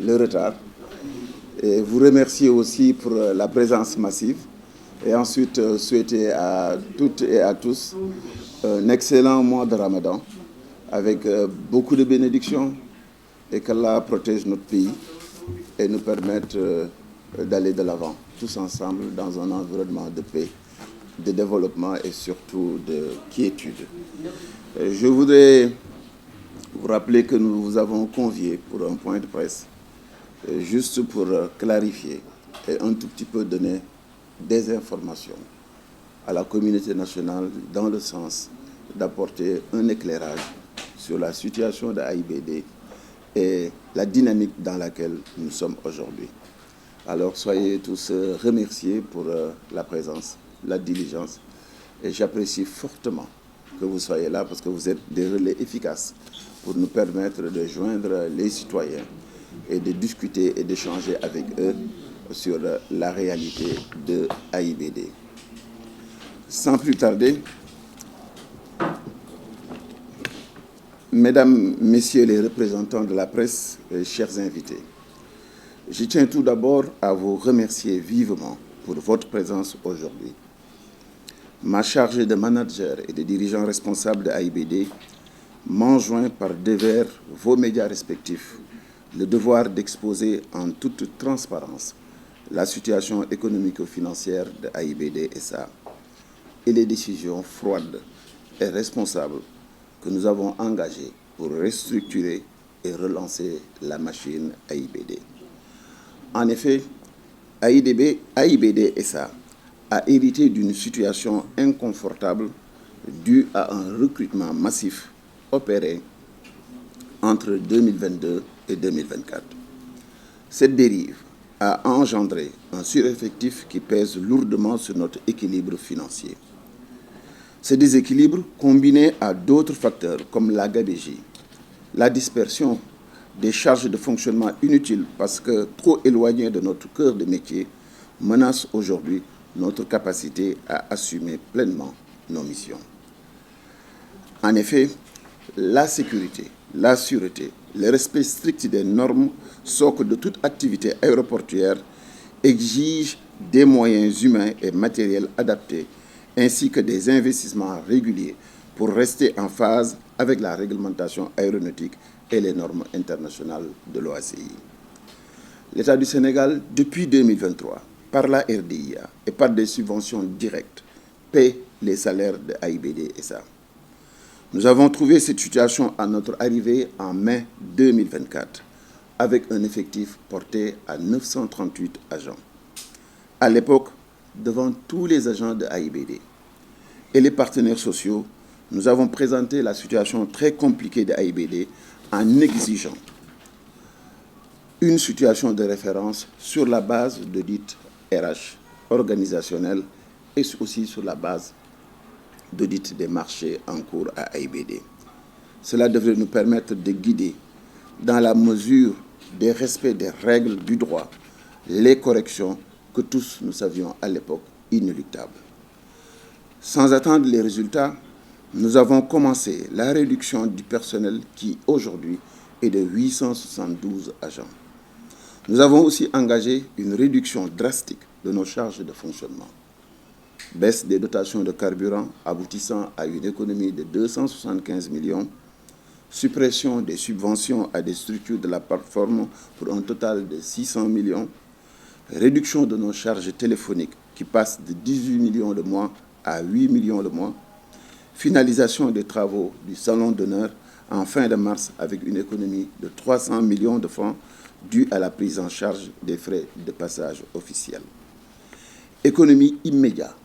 le retard. Et vous remercier aussi pour la présence massive. Et ensuite, souhaiter à toutes et à tous un excellent mois de Ramadan avec beaucoup de bénédictions et qu'Allah protège notre pays et nous permette d'aller de l'avant, tous ensemble, dans un environnement de paix, de développement et surtout de quiétude. Je voudrais vous rappeler que nous vous avons convié pour un point de presse, juste pour clarifier et un tout petit peu donner des informations à la communauté nationale dans le sens d'apporter un éclairage sur la situation de AIBD et la dynamique dans laquelle nous sommes aujourd'hui. Alors soyez tous remerciés pour la présence, la diligence, et j'apprécie fortement que vous soyez là parce que vous êtes des relais efficaces pour nous permettre de joindre les citoyens et de discuter et d'échanger avec eux sur la réalité de AIBD. Sans plus tarder, Mesdames, Messieurs les représentants de la presse, chers invités, je tiens tout d'abord à vous remercier vivement pour votre présence aujourd'hui. Ma chargée de managers et de dirigeants responsables de AIBD m'enjoint par devers vos médias respectifs le devoir d'exposer en toute transparence la situation économico-financière de AIBD SA et les décisions froides et responsables que nous avons engagées pour restructurer et relancer la machine AIBD. En effet, AIBD SA a hérité d'une situation inconfortable due à un recrutement massif opéré entre 2022 et 2024. Cette dérive a engendré un sureffectif qui pèse lourdement sur notre équilibre financier. Ce déséquilibre, combiné à d'autres facteurs comme la gabegie, la dispersion des charges de fonctionnement inutiles parce que trop éloignées de notre cœur de métier, menace aujourd'hui notre capacité à assumer pleinement nos missions. En effet, la sécurité, la sûreté, le respect strict des normes, socle de toute activité aéroportuaire, exigent des moyens humains et matériels adaptés, ainsi que des investissements réguliers pour rester en phase avec la réglementation aéronautique et les normes internationales de l'OACI. L'État du Sénégal, depuis 2023, par la RDIA et par des subventions directes, paie les salaires de AIBD SA. Nous avons trouvé cette situation à notre arrivée en mai 2024, avec un effectif porté à 938 agents. À l'époque, devant tous les agents de AIBD et les partenaires sociaux, nous avons présenté la situation très compliquée de AIBD en exigeant une situation de référence sur la base d'audit RH organisationnel et aussi sur la base d'audit des marchés en cours à AIBD. Cela devrait nous permettre de guider, dans la mesure des respects des règles du droit, les corrections que tous nous savions à l'époque inéluctables. Sans attendre les résultats, nous avons commencé la réduction du personnel qui, aujourd'hui, est de 872 agents. Nous avons aussi engagé une réduction drastique de nos charges de fonctionnement. Baisse des dotations de carburant aboutissant à une économie de 275 millions, suppression des subventions à des structures de la plateforme pour un total de 600 millions, réduction de nos charges téléphoniques qui passent de 18 millions le mois à 8 millions le mois, finalisation des travaux du Salon d'honneur en fin de mars avec une économie de 300 millions de francs due à la prise en charge des frais de passage officiels. Économie immédiate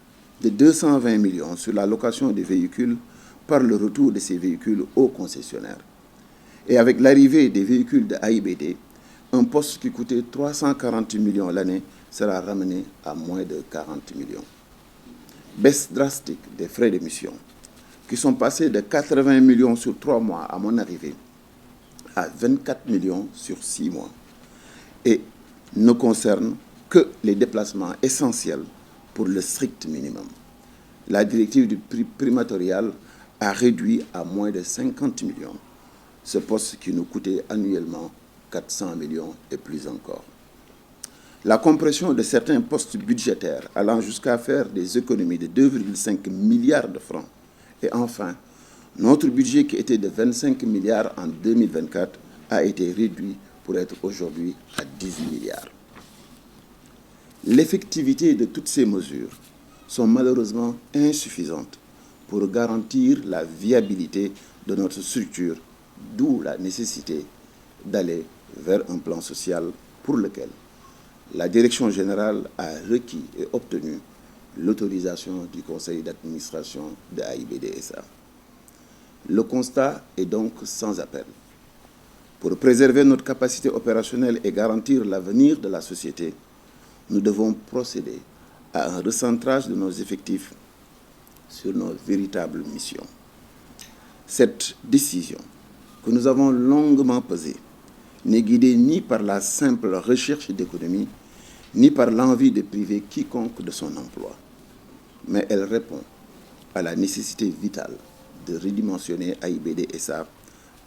de 220 millions sur la location des véhicules par le retour de ces véhicules aux concessionnaires. Et avec l'arrivée des véhicules de AIBD, un poste qui coûtait 340 millions l'année sera ramené à moins de 40 millions. Baisse drastique des frais de mission, qui sont passés de 80 millions sur 3 mois à mon arrivée à 24 millions sur 6 mois. Et ne concernent que les déplacements essentiels pour le strict minimum. La directive du prix primatorial a réduit à moins de 50 millions ce poste qui nous coûtait annuellement 400 millions et plus encore. La compression de certains postes budgétaires allant jusqu'à faire des économies de 2,5 milliards de francs. Et enfin, notre budget qui était de 25 milliards en 2024 a été réduit pour être aujourd'hui à 18 milliards. L'effectivité de toutes ces mesures sont malheureusement insuffisantes pour garantir la viabilité de notre structure, d'où la nécessité d'aller vers un plan social pour lequel la Direction générale a requis et obtenu l'autorisation du conseil d'administration de AIBD SA. Le constat est donc sans appel. Pour préserver notre capacité opérationnelle et garantir l'avenir de la société, nous devons procéder à un recentrage de nos effectifs sur nos véritables missions. Cette décision, que nous avons longuement pesée, n'est guidée ni par la simple recherche d'économie, ni par l'envie de priver quiconque de son emploi, mais elle répond à la nécessité vitale de redimensionner AIBD SA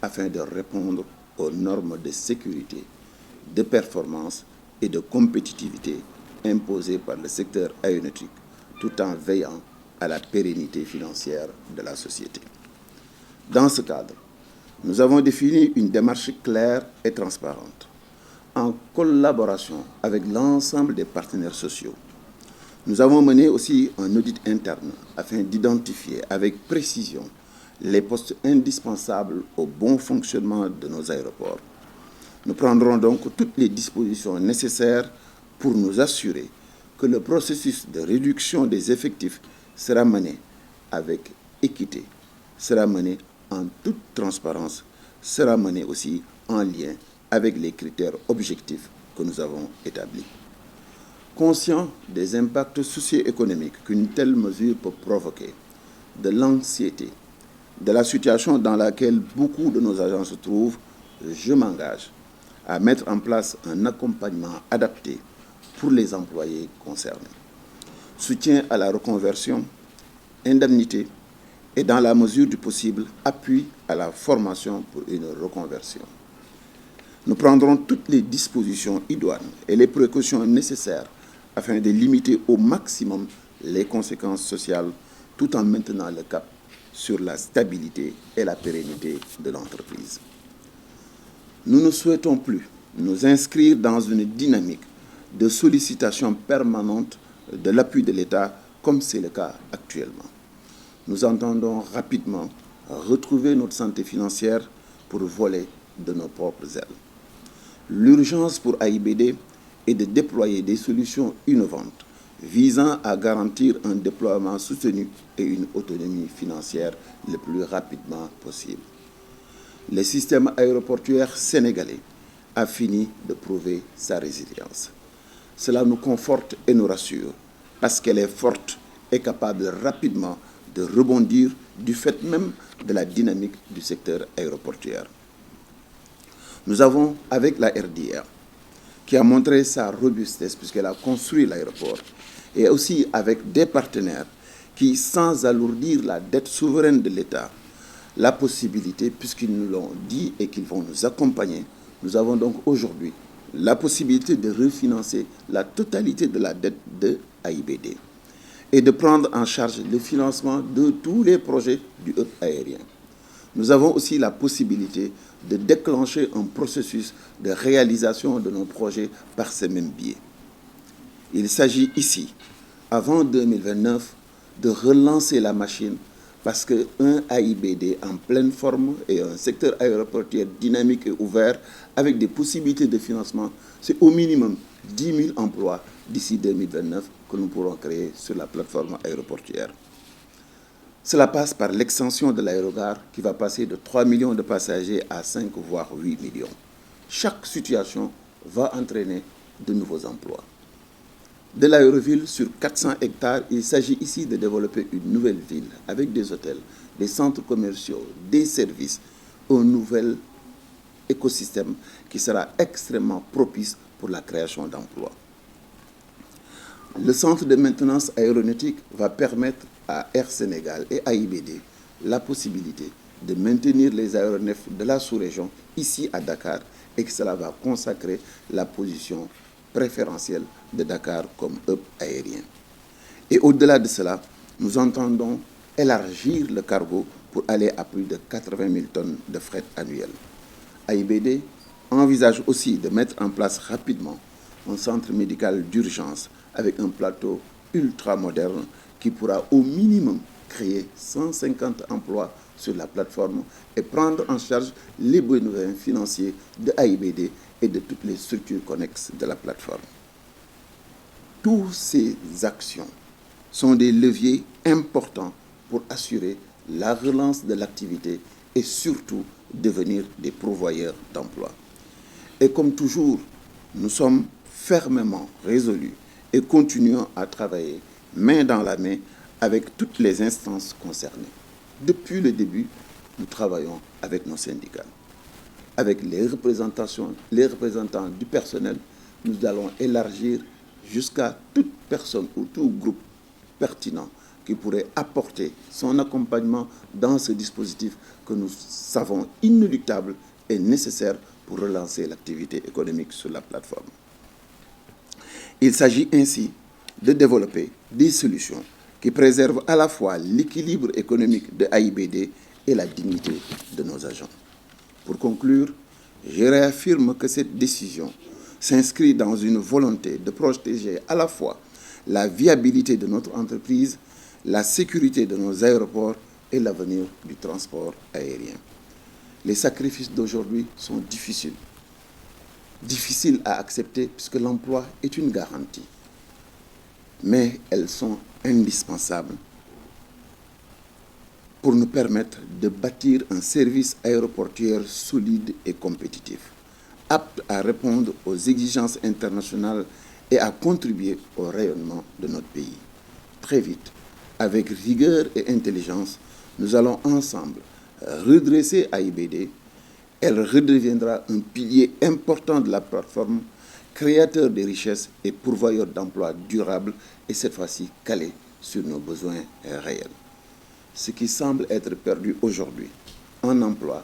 afin de répondre aux normes de sécurité, de performance et de compétitivité imposées par le secteur aéronautique, tout en veillant à la pérennité financière de la société. Dans ce cadre, nous avons défini une démarche claire et transparente, en collaboration avec l'ensemble des partenaires sociaux. Nous avons mené aussi un audit interne afin d'identifier avec précision les postes indispensables au bon fonctionnement de nos aéroports. Nous prendrons donc toutes les dispositions nécessaires pour nous assurer que le processus de réduction des effectifs sera mené avec équité, sera mené en toute transparence, sera mené aussi en lien avec les critères objectifs que nous avons établis. Conscient des impacts socio-économiques qu'une telle mesure peut provoquer, de l'anxiété, de la situation dans laquelle beaucoup de nos agents se trouvent, je m'engage à mettre en place un accompagnement adapté pour les employés concernés. Soutien à la reconversion, indemnité et, dans la mesure du possible, appui à la formation pour une reconversion. Nous prendrons toutes les dispositions idoines et les précautions nécessaires afin de limiter au maximum les conséquences sociales tout en maintenant le cap sur la stabilité et la pérennité de l'entreprise. Nous ne souhaitons plus nous inscrire dans une dynamique de sollicitation permanente de l'appui de l'État comme c'est le cas actuellement. Nous entendons rapidement retrouver notre santé financière pour voler de nos propres ailes. L'urgence pour AIBD est de déployer des solutions innovantes visant à garantir un déploiement soutenu et une autonomie financière le plus rapidement possible. Le système aéroportuaire sénégalais a fini de prouver sa résilience. Cela nous conforte et nous rassure parce qu'elle est forte et capable rapidement de rebondir du fait même de la dynamique du secteur aéroportuaire. Nous avons, avec la RDR, qui a montré sa robustesse puisqu'elle a construit l'aéroport, et aussi avec des partenaires qui, sans alourdir la dette souveraine de l'État, la possibilité, puisqu'ils nous l'ont dit et qu'ils vont nous accompagner, nous avons donc aujourd'hui la possibilité de refinancer la totalité de la dette de AIBD et de prendre en charge le financement de tous les projets du hub aérien. Nous avons aussi la possibilité de déclencher un processus de réalisation de nos projets par ces mêmes biais. Il s'agit ici, avant 2029, de relancer la machine parce qu'un AIBD en pleine forme et un secteur aéroportuaire dynamique et ouvert avec des possibilités de financement, c'est au minimum 10 000 emplois d'ici 2029 que nous pourrons créer sur la plateforme aéroportuaire. Cela passe par l'extension de l'aérogare qui va passer de 3 millions de passagers à 5 voire 8 millions. Chaque situation va entraîner de nouveaux emplois. De l'aéroville sur 400 hectares, il s'agit ici de développer une nouvelle ville avec des hôtels, des centres commerciaux, des services, un nouvel écosystème qui sera extrêmement propice pour la création d'emplois. Le centre de maintenance aéronautique va permettre à Air Sénégal et à AIBD la possibilité de maintenir les aéronefs de la sous-région ici à Dakar et que cela va consacrer la position préférentielle de Dakar comme hub aérien. Et au-delà de cela, nous entendons élargir le cargo pour aller à plus de 80 000 tonnes de fret annuel. AIBD envisage aussi de mettre en place rapidement un centre médical d'urgence avec un plateau ultra moderne qui pourra au minimum créer 150 emplois sur la plateforme et prendre en charge les besoins financiers de AIBD et de toutes les structures connexes de la plateforme. Toutes ces actions sont des leviers importants pour assurer la relance de l'activité et surtout devenir des pourvoyeurs d'emplois. Et comme toujours, nous sommes fermement résolus et continuons à travailler main dans la main avec toutes les instances concernées. Depuis le début, nous travaillons avec nos syndicats. Avec les représentants du personnel, nous allons élargir jusqu'à toute personne ou tout groupe pertinent qui pourrait apporter son accompagnement dans ce dispositif que nous savons inéluctable et nécessaire pour relancer l'activité économique sur la plateforme. Il s'agit ainsi de développer des solutions qui préservent à la fois l'équilibre économique de AIBD et la dignité de nos agents. Pour conclure, je réaffirme que cette décision s'inscrit dans une volonté de protéger à la fois la viabilité de notre entreprise, la sécurité de nos aéroports et l'avenir du transport aérien. Les sacrifices d'aujourd'hui sont difficiles à accepter puisque l'emploi est une garantie. Mais elles sont indispensables pour nous permettre de bâtir un service aéroportuaire solide et compétitif, apte à répondre aux exigences internationales et à contribuer au rayonnement de notre pays. Très vite, avec rigueur et intelligence, nous allons ensemble redresser AIBD. Elle redeviendra un pilier important de la plateforme, créateur de richesses et pourvoyeur d'emplois durables et cette fois-ci calé sur nos besoins réels. Ce qui semble être perdu aujourd'hui en emploi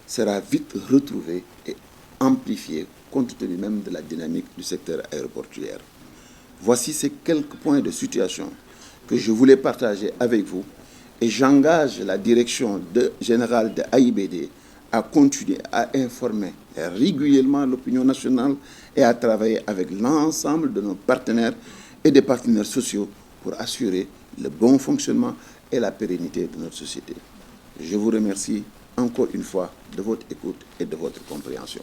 sera vite retrouvé et amplifié compte tenu même de la dynamique du secteur aéroportuaire. Voici ces quelques points de situation que je voulais partager avec vous et j'engage la direction générale de AIBD à continuer à informer régulièrement l'opinion nationale et à travailler avec l'ensemble de nos partenaires et des partenaires sociaux pour assurer le bon fonctionnement et la pérennité de notre société. Je vous remercie encore une fois de votre écoute et de votre compréhension.